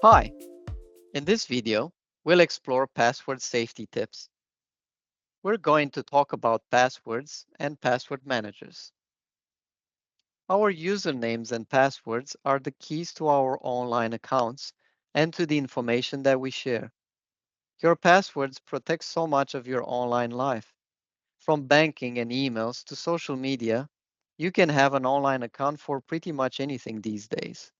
Hi, in this video, we'll explore password safety tips. We're going to talk about passwords and password managers. Our usernames and passwords are the keys to our online accounts and to the information that we share. Your passwords protect so much of your online life. From banking and emails to social media, you can have an online account for pretty much anything these days.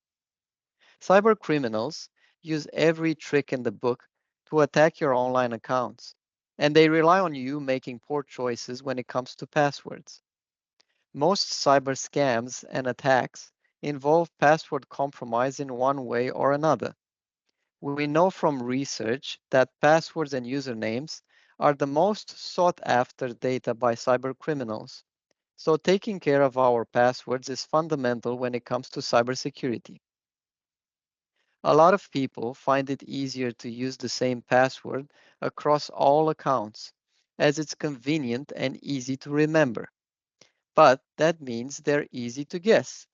Cyber criminals use every trick in the book to attack your online accounts, and they rely on you making poor choices when it comes to passwords. Most cyber scams and attacks involve password compromise in one way or another. We know from research that passwords and usernames are the most sought after data by cyber criminals. So taking care of our passwords is fundamental when it comes to cybersecurity. A lot of people find it easier to use the same password across all accounts, as it's convenient and easy to remember. But that means they're easy to guess.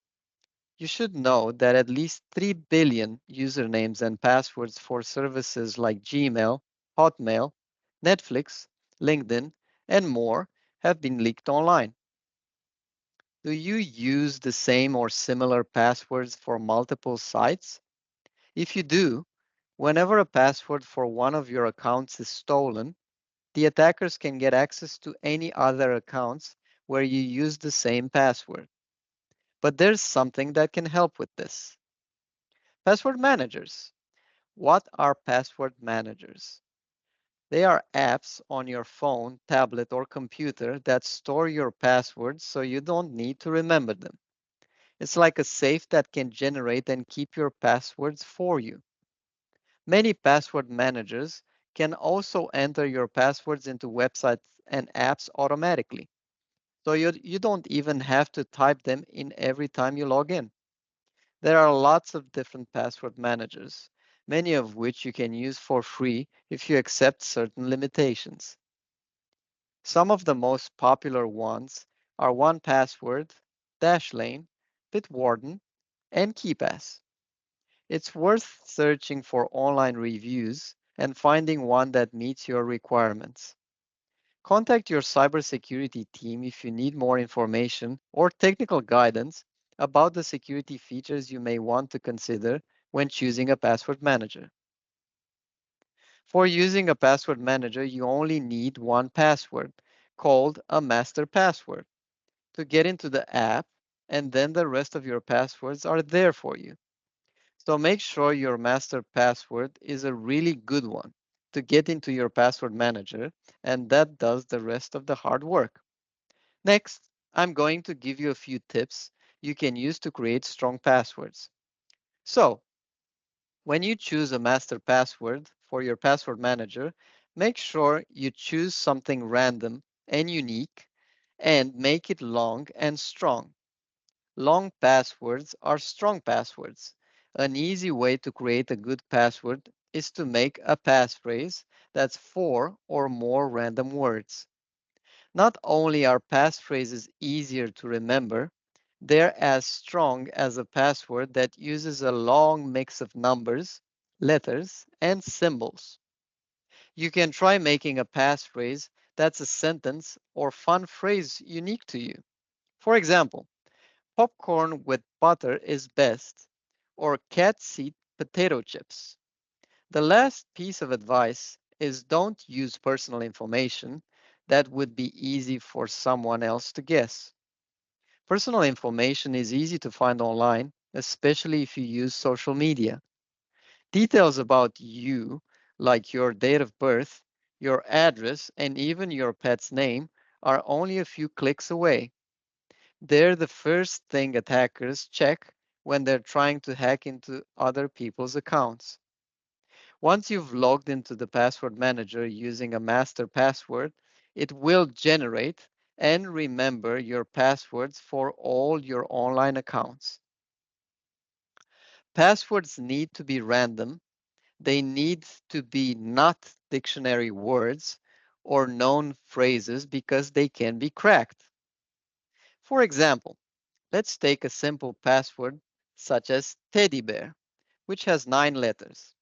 You should know that at least 3 billion usernames and passwords for services like Gmail, Hotmail, Netflix, LinkedIn, and more have been leaked online. Do you use the same or similar passwords for multiple sites? If you do, whenever a password for one of your accounts is stolen, the attackers can get access to any other accounts where you use the same password. But there's something that can help with this. Password managers. What are password managers? They are apps on your phone, tablet, or computer that store your passwords so you don't need to remember them. It's like a safe that can generate and keep your passwords for you. Many password managers can also enter your passwords into websites and apps automatically. So you don't even have to type them in every time you log in. There are lots of different password managers, many of which you can use for free if you accept certain limitations. Some of the most popular ones are 1Password, Dashlane, Bitwarden, and KeePass. It's worth searching for online reviews and finding one that meets your requirements. Contact your cybersecurity team if you need more information or technical guidance about the security features you may want to consider when choosing a password manager. For using a password manager, you only need one password called a master password to get into the app, and then the rest of your passwords are there for you. So make sure your master password is a really good one to get into your password manager, and that does the rest of the hard work. Next, I'm going to give you a few tips you can use to create strong passwords. So, when you choose a master password for your password manager, make sure you choose something random and unique and make it long and strong. Long passwords are strong passwords. An easy way to create a good password is to make a passphrase that's four or more random words. Not only are passphrases easier to remember, they're as strong as a password that uses a long mix of numbers, letters, and symbols. You can try making a passphrase that's a sentence or fun phrase unique to you. For example, popcorn with butter is best, or cats eat potato chips. The last piece of advice is don't use personal information that would be easy for someone else to guess. Personal information is easy to find online, especially if you use social media. Details about you, like your date of birth, your address, and even your pet's name, are only a few clicks away. They're the first thing attackers check when they're trying to hack into other people's accounts. Once you've logged into the password manager using a master password, it will generate and remember your passwords for all your online accounts. Passwords need to be random. They need to be not dictionary words or known phrases because they can be cracked. For example, let's take a simple password such as teddy bear, which has 9 letters.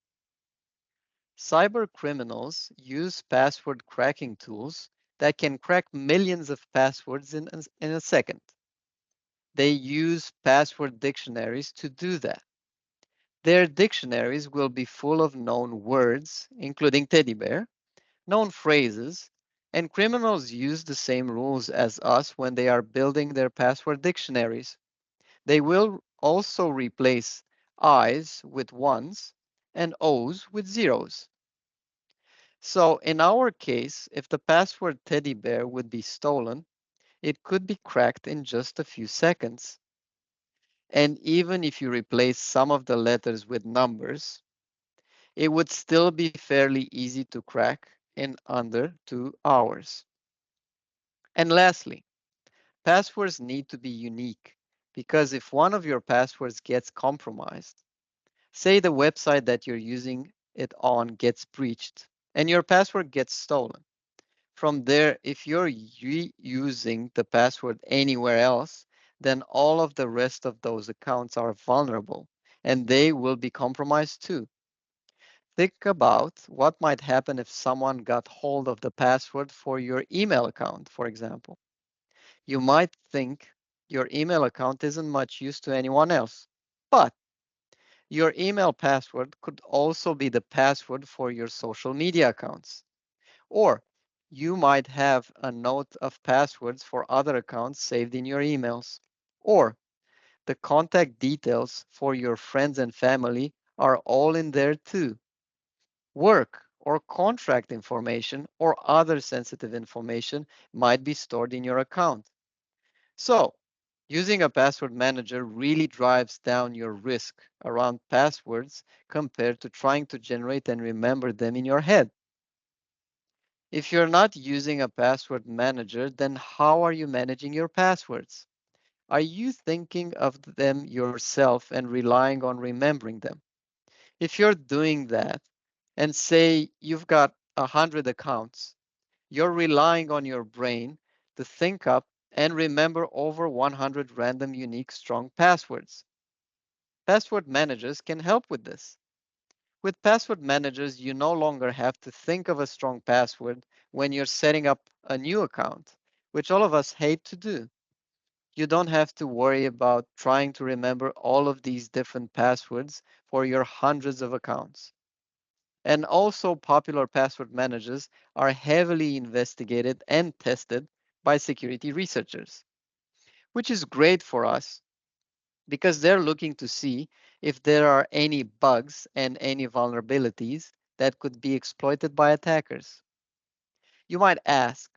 Cyber criminals use password cracking tools that can crack millions of passwords in a second. They use password dictionaries to do that. Their dictionaries will be full of known words, including teddy bear, known phrases, and criminals use the same rules as us when they are building their password dictionaries. They will also replace I's with ones and O's with zeros. So in our case, if the password teddy bear would be stolen, it could be cracked in just a few seconds. And even if you replace some of the letters with numbers, it would still be fairly easy to crack in under 2 hours. And lastly, passwords need to be unique because if one of your passwords gets compromised, say the website that you're using it on gets breached and your password gets stolen. From there, if you're reusing the password anywhere else, then all of the rest of those accounts are vulnerable and they will be compromised too. Think about what might happen if someone got hold of the password for your email account, for example. You might think your email account isn't much use to anyone else, but your email password could also be the password for your social media accounts. Or you might have a note of passwords for other accounts saved in your emails. Or the contact details for your friends and family are all in there too. Work or contract information or other sensitive information might be stored in your account. So, using a password manager really drives down your risk around passwords compared to trying to generate and remember them in your head. If you're not using a password manager, then how are you managing your passwords? Are you thinking of them yourself and relying on remembering them? If you're doing that, and say you've got 100 accounts, you're relying on your brain to think up and remember over 100 random, unique, strong passwords. Password managers can help with this. With password managers, you no longer have to think of a strong password when you're setting up a new account, which all of us hate to do. You don't have to worry about trying to remember all of these different passwords for your hundreds of accounts. And also, popular password managers are heavily investigated and tested by security researchers, which is great for us because they're looking to see if there are any bugs and any vulnerabilities that could be exploited by attackers. You might ask,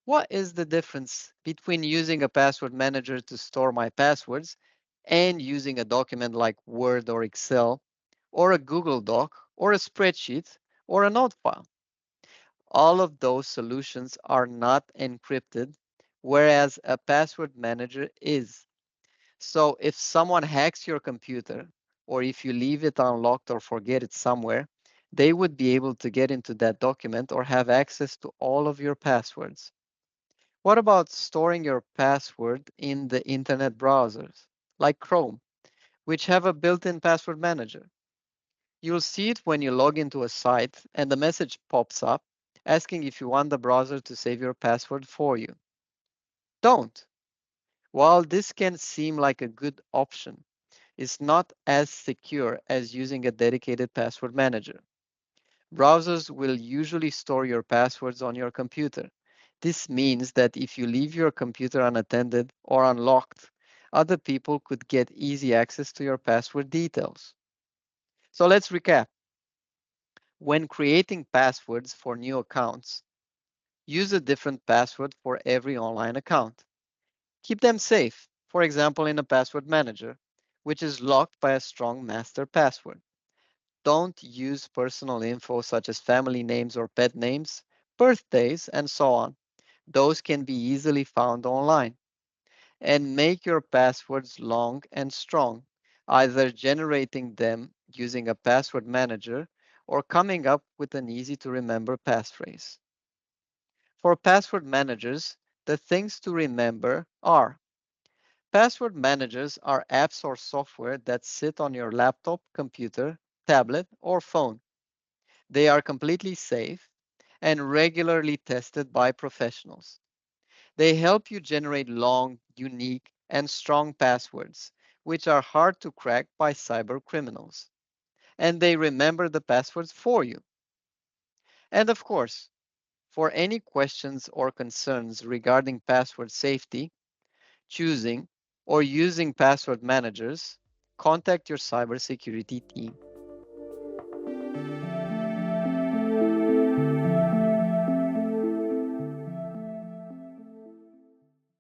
what is the difference between using a password manager to store my passwords and using a document like Word or Excel, or a Google Doc, or a spreadsheet, or a note file? All of those solutions are not encrypted, whereas a password manager is. So if someone hacks your computer, or if you leave it unlocked or forget it somewhere, they would be able to get into that document or have access to all of your passwords. What about storing your password in the internet browsers, like Chrome, which have a built-in password manager? You'll see it when you log into a site and the message pops up asking if you want the browser to save your password for you. Don't. While this can seem like a good option, it's not as secure as using a dedicated password manager. Browsers will usually store your passwords on your computer. This means that if you leave your computer unattended or unlocked, other people could get easy access to your password details. So let's recap. When creating passwords for new accounts, use a different password for every online account. Keep them safe, for example, in a password manager, which is locked by a strong master password. Don't use personal info such as family names or pet names, birthdays, and so on. Those can be easily found online. And make your passwords long and strong, either generating them using a password manager or coming up with an easy to remember passphrase. For password managers, the things to remember are Password managers are apps or software that sit on your laptop, computer, tablet, or phone. They are completely safe and regularly tested by professionals. They help you generate long, unique, and strong passwords, which are hard to crack by cyber criminals. And they remember the passwords for you. And of course, for any questions or concerns regarding password safety, choosing or using password managers, contact your cybersecurity team.